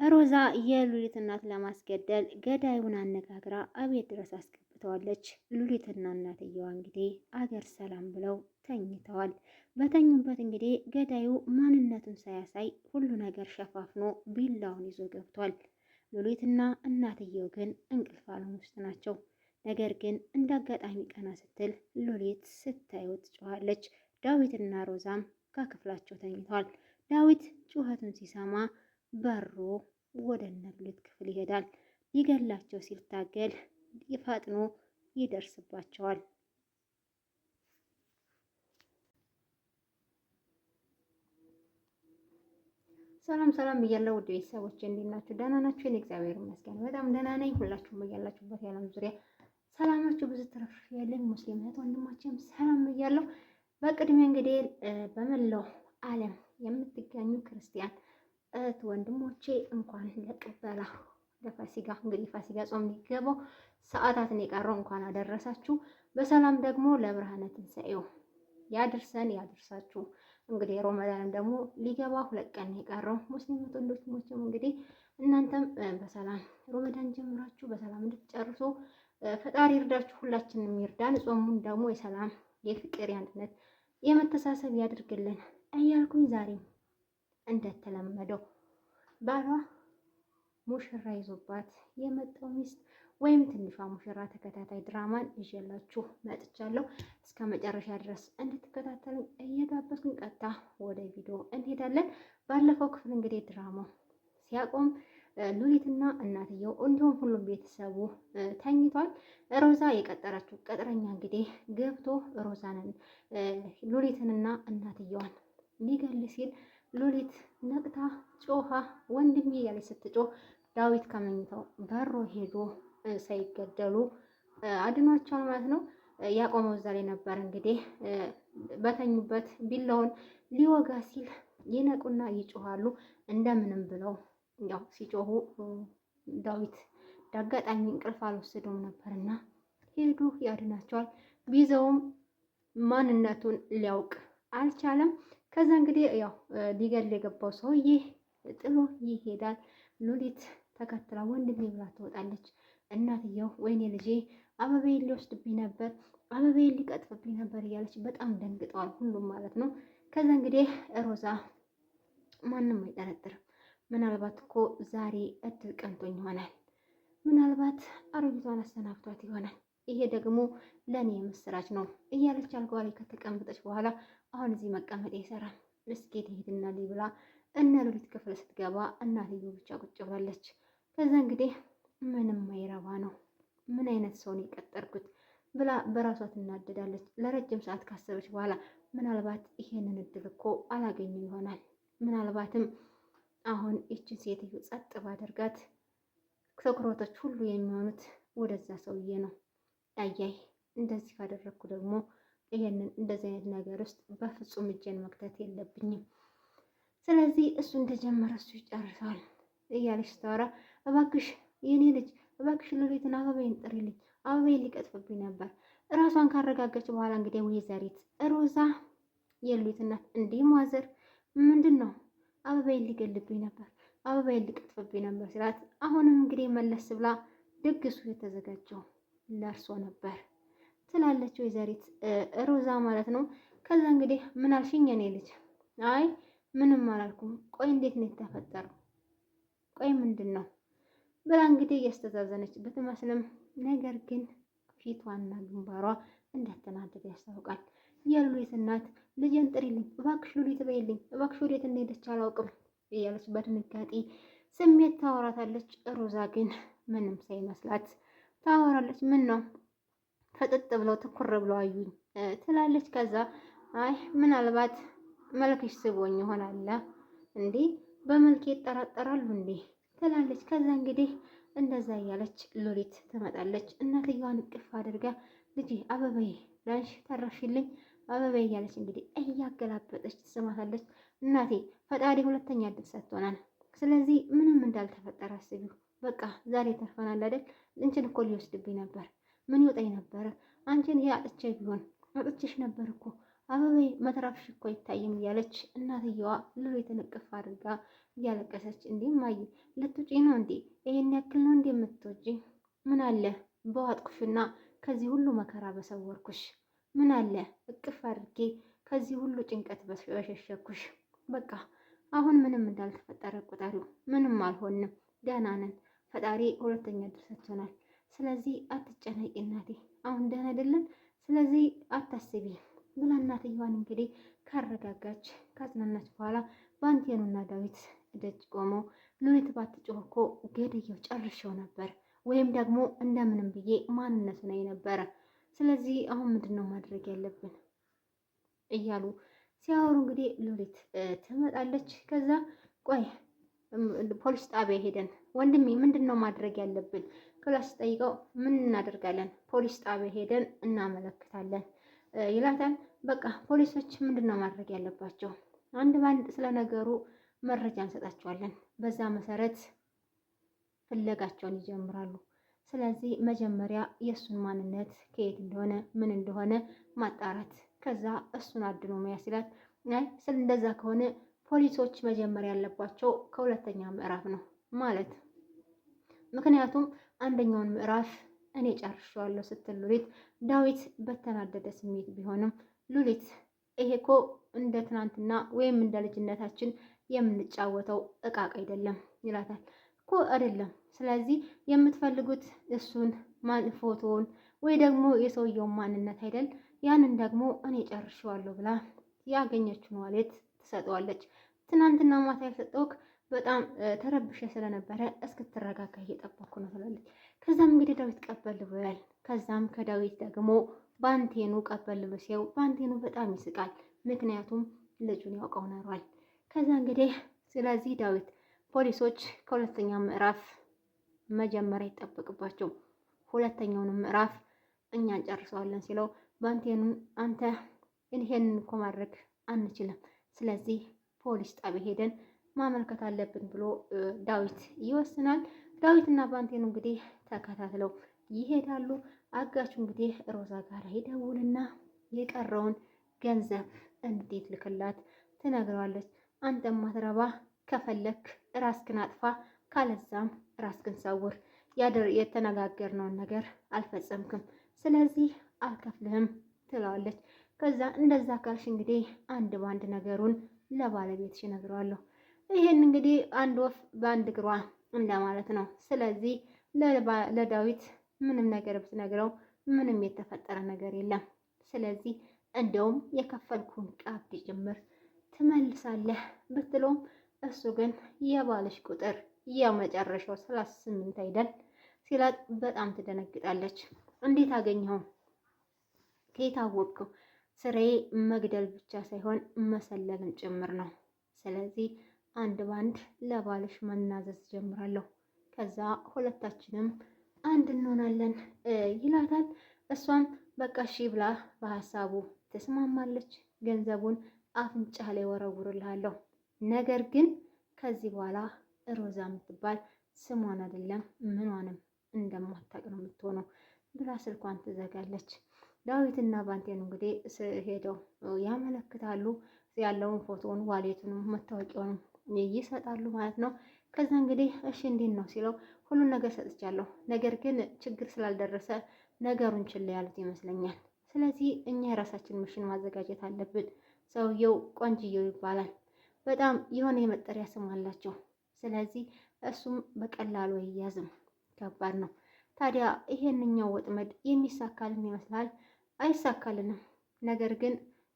ሮዛ የሉሊት እናት ለማስገደል ገዳዩን አነጋግራ አቤት ድረስ አስገብተዋለች። ሉሊትና እናትየዋ እንግዲህ አገር ሰላም ብለው ተኝተዋል። በተኙበት እንግዲህ ገዳዩ ማንነቱን ሳያሳይ ሁሉ ነገር ሸፋፍኖ ቢላውን ይዞ ገብቷል። ሉሊትና እናትየው ግን እንቅልፍ ዓለም ውስጥ ናቸው። ነገር ግን እንደ አጋጣሚ ቀና ስትል ሉሊት ስታየው ትጮኻለች። ዳዊትና ሮዛም ከክፍላቸው ተኝተዋል። ዳዊት ጩኸቱን ሲሰማ በሮ ወደ እነ ሉሊት ክፍል ይሄዳል። ሊገላቸው ሲታገል ፈጥኖ ይደርስባቸዋል። ሰላም ሰላም እያለው ውድ ቤተሰቦች እንዴት ናችሁ? ደህና ናችሁ? እኔ እግዚአብሔር ይመስገን በጣም ደህና ነኝ። ሁላችሁም እያላችሁበት የዓለም ዙሪያ ሰላማችሁ ብዙ ትረፍ ያለኝ ሙስሊም እህት ወንድሞቼም ሰላም እያለው በቅድሚያ እንግዲህ በመላው ዓለም የምትገኙ ክርስቲያን እህት ወንድሞቼ እንኳን ለቅበላ ለፋሲካ እንግዲህ ፋሲካ ጾም ሊገባው ሰዓታትን የቀረው እንኳን አደረሳችሁ። በሰላም ደግሞ ለብርሃነ ትንሣኤው ያድርሰን ያድርሳችሁ። እንግዲህ ሮመዳንም ደግሞ ሊገባ 2 ቀን የቀረው ሙስሊም ወንድሞችም እንግዲህ እናንተም በሰላም ሮመዳን ጀምራችሁ በሰላም እንድትጨርሱ ፈጣሪ ይርዳችሁ፣ ሁላችንም ይርዳን። ጾሙን ደግሞ የሰላም የፍቅር የአንድነት የመተሳሰብ ያድርግልን እያልኩኝ ዛሬም እንደተለመደው ባሏ ሙሽራ ይዞባት የመጣው ሚስት ወይም ትንሿ ሙሽራ ተከታታይ ድራማን ይዤላችሁ መጥቻለሁ። እስከ መጨረሻ ድረስ እንድትከታተሉ እየጋበዝኩኝ ቀጥታ ወደ ቪዲዮ እንሄዳለን። ባለፈው ክፍል እንግዲህ ድራማው ሲያቆም ሉሊትና እናትየው እንዲሁም ሁሉም ቤተሰቡ ተኝቷል። ሮዛ የቀጠረችው ቅጥረኛ እንግዲህ ገብቶ ሮዛንን ሉሊትንና እናትየዋን ሊገል ሲል ሉሊት ነቅታ ጮሃ ወንድሜ ያለች ስትጮህ ዳዊት ከመኝታው በሮ ሄዶ ሳይገደሉ አድኗቸዋል ማለት ነው። ያቆመው እዛ ላይ ነበር። እንግዲህ በተኙበት ቢላውን ሊወጋ ሲል ይነቁና ይጮሃሉ። እንደምንም ብለው ያው ሲጮሁ ዳዊት ዳጋጣሚ እንቅልፍ አልወሰደውም ነበርና ሄዱ ያድናቸዋል። ቢዘውም ማንነቱን ሊያውቅ አልቻለም። ከዛ እንግዲህ ያው ሊገል የገባው ሰውዬ ጥሎ ይሄዳል። ሉሊት ተከትላ ወንድሜ ብላ ትወጣለች። እናትየው ወይኔ ልጄ አበቤን ሊወስድብኝ ነበር፣ አበቤን ሊቀጥፍብኝ ነበር እያለች በጣም ደንግጠዋል ሁሉም ማለት ነው። ከዛ እንግዲህ ሮዛ ማንም አይጠረጥርም፣ ምናልባት እኮ ዛሬ እድል ቀንቶኝ ይሆናል፣ ምናልባት አሮጊቷን አሰናብቷት ይሆናል፣ ይሄ ደግሞ ለእኔ የምስራች ነው እያለች አልጋዋ ላይ ከተቀመጠች በኋላ አሁን እዚህ መቀመጥ ይሰራል፣ እስኪ ትሄድና ብላ እነ ሉሊት ክፍል ስትገባ እናትየው ብቻ ቁጭ ብላለች። ከዛ እንግዲህ ምንም አይረባ ነው፣ ምን አይነት ሰው ነው የቀጠርኩት ብላ በራሷ ትናደዳለች። ለረጅም ሰዓት ካሰበች በኋላ ምናልባት ይሄንን እድል እኮ አላገኙ ይሆናል፣ ምናልባትም አሁን ይችን ሴትዮ ጸጥ ባደርጋት ትኩረቶች ሁሉ የሚሆኑት ወደዛ ሰውዬ ነው። አያይ እንደዚህ ካደረግኩ ደግሞ ይሄንን እንደዚህ አይነት ነገር ውስጥ በፍጹም እጄን መክተት የለብኝም። ስለዚህ እሱ እንደጀመረ እሱ ይጨርሰዋል እያለች ስታወራ እባክሽ የኔ ልጅ እባክሽ ሉሊትን አበባዬን ጥሪልኝ፣ አበባዬን ሊቀጥፍብኝ ነበር። እራሷን ካረጋገች በኋላ እንግዲህ ወይዘሪት ሮዛ የሉሊት እናት እንዲህ ማዘር ምንድን ነው አበባዬን ሊገልብኝ ነበር፣ አበባዬን ሊቀጥፍብኝ ነበር ሲላት አሁንም እንግዲህ መለስ ብላ ድግሱ የተዘጋጀው ለእርሶ ነበር ትላለች ወይዘሪት ሮዛ ማለት ነው። ከዛ እንግዲህ ምን አልሽኝ የኔ ልጅ? አይ ምንም አላልኩም። ቆይ እንዴት ነው የተፈጠረው? ቆይ ምንድን ነው ብላ እንግዲህ እያስተዛዘነች ብትመስልም ነገር ግን ፊቷና ግንባሯ እንደተናደደ ያስታውቃል። የሉሊት እናት ልጄን ጥሪልኝ እባክሽ፣ ሉሊት በይልኝ እባክሽ፣ ወዴት እንደሄደች አላውቅም እያለች በድንጋጤ ስሜት ታወራታለች። ሮዛ ግን ምንም ሳይመስላት ታወራለች። ምን ነው ፈጥጥ ብለው ትኩር ብለው አዩኝ ትላለች። ከዛ አይ ምናልባት መልክሽ ስቦኝ ይሆናል እንዴ፣ በመልክ ይጠራጠራሉ እንዴ ትላለች። ከዛ እንግዲህ እንደዛ እያለች ሉሊት ትመጣለች። እናትየዋን እቅፍ አድርጋ ልጄ አበባዬ ላንሽ ተረፍሽልኝ አበባዬ እያለች እንግዲህ እያገላበጠች ትስማታለች። እናቴ ፈጣሪ ሁለተኛ እድል ሰጥቶናል፣ ስለዚህ ምንም እንዳልተፈጠረ አስቢው፣ በቃ ዛሬ ተርፈናል አይደል? እንችን እኮ ሊወስድብኝ ነበር፣ ምን ይወጣኝ ነበረ? አንቺን ይሄ አጥቼ ቢሆን አጥቼሽ ነበር እኮ አበቤ መትረፍሽ እኮ አይታይም እያለች እናትየዋ ሉሊትን እቅፍ አድርጋ እያለቀሰች እንዴ እማዬ ልትውጪ ነው እንዴ? ይሄን ያክል ነው እንዴ የምትወጪኝ? ምን አለ በዋጥኩሽና ከዚህ ሁሉ መከራ በሰወርኩሽ? ምን አለ እቅፍ አድርጌ ከዚህ ሁሉ ጭንቀት በሸሸኩሽ? በቃ አሁን ምንም እንዳልተፈጠረ ቁጠሪው። ምንም አልሆንም፣ ደህና ነን። ፈጣሪ ሁለተኛ ዕድል ሰጥቶናል። ስለዚህ አትጨነቂ እናቴ፣ አሁን ደህና አይደለን። ስለዚህ አታስቢ ብላ እናትየዋን እንግዲህ ካረጋጋች ካጽናናች በኋላ ባንቴኑና ዳዊት ደጅ ቆመው ሉሊት ባትጮህ እኮ ገድየው ጨርሼው ነበር፣ ወይም ደግሞ እንደምንም ብዬ ማንነቱ ነው የነበረ። ስለዚህ አሁን ምንድን ነው ማድረግ ያለብን እያሉ ሲያወሩ እንግዲህ ሉሊት ትመጣለች። ከዛ ቆይ ፖሊስ ጣቢያ ሄደን ወንድሜ ምንድን ነው ማድረግ ያለብን ክላስ ጠይቀው ምን እናደርጋለን? ፖሊስ ጣቢያ ሄደን እናመለክታለን ይላታል። በቃ ፖሊሶች ምንድን ነው ማድረግ ያለባቸው? አንድ ባንድ ስለ ነገሩ መረጃ እንሰጣቸዋለን። በዛ መሰረት ፍለጋቸውን ይጀምራሉ። ስለዚህ መጀመሪያ የእሱን ማንነት ከየት እንደሆነ ምን እንደሆነ ማጣራት፣ ከዛ እሱን አድኖ መያዝ ይላል። አይ ስለ እንደዛ ከሆነ ፖሊሶች መጀመሪያ ያለባቸው ከሁለተኛ ምዕራፍ ነው ማለት፣ ምክንያቱም አንደኛውን ምዕራፍ እኔ ጨርሼዋለሁ ስትል ሉሊት፣ ዳዊት በተናደደ ስሜት ቢሆንም ሉሊት ይሄ እኮ እንደ ትናንትና ወይም እንደ ልጅነታችን የምንጫወተው እቃቅ አይደለም ይላታል። እኮ አይደለም። ስለዚህ የምትፈልጉት እሱን ፎቶውን ወይ ደግሞ የሰውየውን ማንነት አይደል? ያንን ደግሞ እኔ ጨርሼዋለሁ ብላ ያገኘችውን ዋሌት ትሰጠዋለች። ትናንትና ማታ ያልሰጠውክ በጣም ተረብሼ ስለነበረ እስክትረጋጋ እየጠበኩ ነው ትላለች። ከዛም እንግዲህ ዳዊት ቀበል ብሏል። ከዛም ከዳዊት ደግሞ ባንቴኑ ቀበል ብሎ ሲያው ባንቴኑ በጣም ይስቃል። ምክንያቱም ልጁን ያውቀው ኖሯል። ከዛ እንግዲህ ስለዚህ ዳዊት ፖሊሶች ከሁለተኛ ምዕራፍ መጀመሪያ ይጠበቅባቸው፣ ሁለተኛውን ምዕራፍ እኛ እንጨርሰዋለን ሲለው ባንቴኑን አንተ ይሄንን እኮ ማድረግ አንችልም፣ ስለዚህ ፖሊስ ጣቢያ ሄደን ማመልከት አለብን ብሎ ዳዊት ይወስናል። ዳዊትና ባንቴኑ እንግዲህ ተከታትለው ይሄዳሉ። አጋቹ እንግዲህ ሮዛ ጋር ይደውልና የቀረውን ገንዘብ እንዴት ልክላት ትነግረዋለች። አንተም ማትረባ ከፈለክ ራስክን አጥፋ፣ ካለዛም ራስክን ሰውር፣ የተነጋገርነውን ነገር አልፈጸምክም፣ ስለዚህ አልከፍልህም ትለዋለች። ከዛ እንደዛ ካልሽ እንግዲህ አንድ ባንድ ነገሩን ለባለቤትሽ እነግረዋለሁ። ይሄን እንግዲህ አንድ ወፍ በአንድ እግሯ እንደማለት ነው። ስለዚህ ለዳዊት ምንም ነገር ብትነግረው ምንም የተፈጠረ ነገር የለም። ስለዚህ እንደውም የከፈልኩን ቀብድ ጭምር ትመልሳለህ ብትለውም እሱ ግን የባልሽ ቁጥር የመጨረሻው 38 አይደል ሲላት በጣም ትደነግጣለች። እንዴት አገኘኸው? ከየት አወቅከው? ስራዬ መግደል ብቻ ሳይሆን መሰለልም ጭምር ነው። ስለዚህ አንድ ባንድ ለባልሽ መናዘዝ ጀምራለሁ፣ ከዛ ሁለታችንም አንድ እንሆናለን ይላታል። እሷም በቃ እሺ ብላ በሀሳቡ ትስማማለች። ገንዘቡን አፍንጫ ላይ ወረውርልሃለሁ፣ ነገር ግን ከዚህ በኋላ ሮዛ የምትባል ስሟን አይደለም ምኗንም እንደማታውቅ ነው የምትሆነው ብላ ስልኳን ትዘጋለች። ዳዊትና ባንቴኑ እንግዲህ ሄደው ያመለክታሉ። ያለውን ፎቶውን፣ ዋሌቱንም መታወቂያውንም ይሰጣሉ ማለት ነው። ከዛ እንግዲህ እሺ እንዴት ነው ሲለው ሁሉን ነገር ሰጥቻለሁ፣ ነገር ግን ችግር ስላልደረሰ ነገሩን ችላ ያሉት ይመስለኛል። ስለዚህ እኛ የራሳችን ምሽን ማዘጋጀት አለብን። ሰውየው ቆንጅየው ይባላል። በጣም የሆነ የመጠሪያ ስም አላቸው። ስለዚህ እሱም በቀላሉ አይያዝም፣ ከባድ ነው። ታዲያ ይሄንኛው ወጥመድ የሚሳካልን ይመስላል? አይሳካልንም። ነገር ግን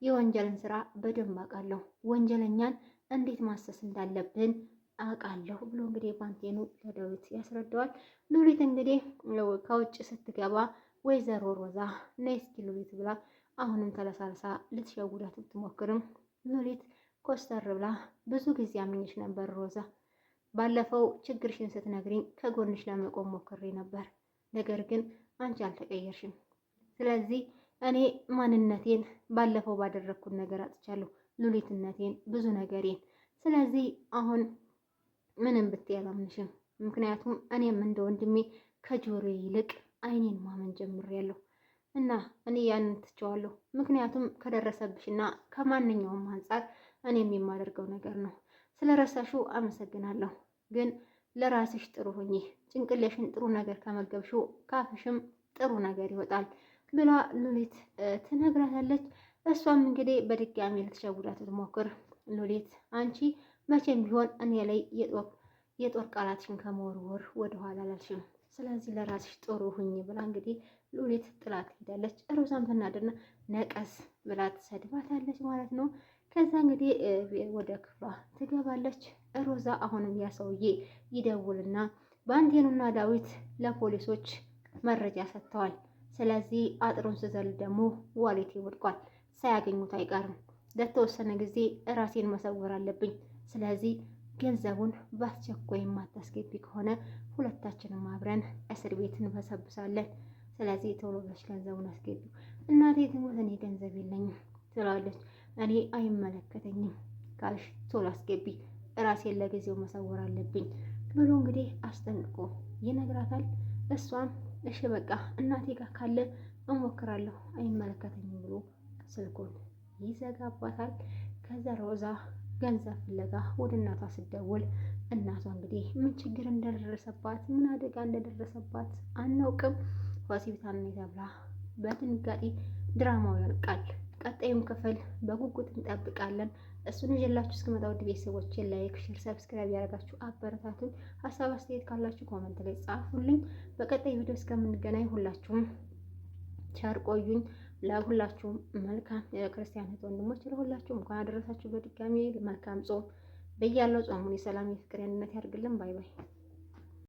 የወንጀልን ስራ በደንብ አውቃለሁ፣ ወንጀለኛን እንዴት ማሰስ እንዳለብን አውቃለሁ ብሎ እንግዲህ ባንቴኑ ለዳዊት ያስረዳዋል። ሉሊት እንግዲህ ከውጭ ስትገባ ወይዘሮ ሮዛ ነይ እስኪ ሉሊት ብላ አሁንም ተለሳልሳ ልትሸውዳት ብትሞክርም ሉሊት ኮስተር ብላ ብዙ ጊዜ አምኜሽ ነበር ሮዛ፣ ባለፈው ችግርሽን ስትነግሪኝ ከጎንሽ ለመቆም ሞክሬ ነበር፣ ነገር ግን አንቺ አልተቀየርሽም። ስለዚህ እኔ ማንነቴን ባለፈው ባደረግኩት ነገር አጥቻለሁ፣ ሉሊትነቴን፣ ብዙ ነገሬን። ስለዚህ አሁን ምንም ብትይ አላምንሽም፣ ምክንያቱም እኔም እንደ ወንድሜ ከጆሮዬ ይልቅ አይኔን ማመን ጀምሬያለሁ። እና እኔ ያንን ትቼዋለሁ። ምክንያቱም ከደረሰብሽና ከማንኛውም አንጻር እኔም የማደርገው ነገር ነው። ስለረሳሽው አመሰግናለሁ፣ ግን ለራስሽ ጥሩ ሁኚ። ጭንቅሌሽን ጥሩ ነገር ከመገብሽው ካፍሽም ጥሩ ነገር ይወጣል ብላ ሉሊት ትነግራታለች። እሷም እንግዲህ በድጋሚ ልትሸውዳት ትሞክር። ሉሊት አንቺ መቼም ቢሆን እኔ ላይ የጦር ቃላትሽን ከመወርወር ወደኋላ አላልሽም። ስለዚህ ለራስሽ ጥሩ ሁኚ ብላ እንግዲህ ሉሊት ጥላት ሄዳለች። ሮዛም ትናደድና ነቀስ ብላ ትሰድባታለች ማለት ነው። ከዛ እንግዲህ ወደ ክፍሏ ትገባለች። ሮዛ አሁንም ያ ሰውዬ ይደውልና ባንቴኑና ዳዊት ለፖሊሶች መረጃ ሰጥተዋል። ስለዚህ አጥሩን ስዘል ደግሞ ዋሌቴ ወድቋል፣ ሳያገኙት አይቀርም። ለተወሰነ ጊዜ ራሴን መሰወር አለብኝ። ስለዚህ ገንዘቡን በአስቸኳይ የማታስገቢ ከሆነ ሁለታችንም አብረን እስር ቤት እንበሰብሳለን። ስለዚህ ቶሎ ብለሽ ገንዘቡን አስገቢ። እናቴ ትሞት እኔ ገንዘብ የለኝም ትላለች። እኔ አይመለከተኝም ካልሽ ቶሎ አስገቢ፣ ራሴን ለጊዜው መሰወር አለብኝ ብሎ እንግዲህ አስጠንቅቆ ይነግራታል። እሷም እሺ በቃ እናቴ ጋር ካለ እሞክራለሁ፣ አይመለከተኝም ብሎ ስልኩን ይዘጋባታል። ከዛ ሮዛ ገንዘብ ፍለጋ ወደ እናቷ ስትደውል እናቷ እንግዲህ ምን ችግር እንደደረሰባት ምን አደጋ እንደደረሰባት አናውቅም፣ ሆስፒታል ነው ተብላ በድንጋጤ ድራማው ያልቃል። ቀጣዩን ክፍል በጉጉት እንጠብቃለን። እሱን ይዤላችሁ እስክመጣ ውድ ቤተሰቦቼ ላይክ፣ ሼር፣ ሰብስክራይብ ያደርጋችሁ አበረታቱኝ። ሀሳብ አስተያየት ካላችሁ ኮመንት ላይ ጻፉልኝ። በቀጣይ ቪዲዮ እስከምንገናኝ ሁላችሁም ቸር ቆዩኝ። ለሁላችሁም መልካም የክርስቲያን ወንድሞች ለሁላችሁም እንኳን አደረሳችሁ። በድጋሚ መልካም ጾም በያለው ጾሙን የሰላም የፍቅር ያንድነት ያድርግልን። ባይ ባይ።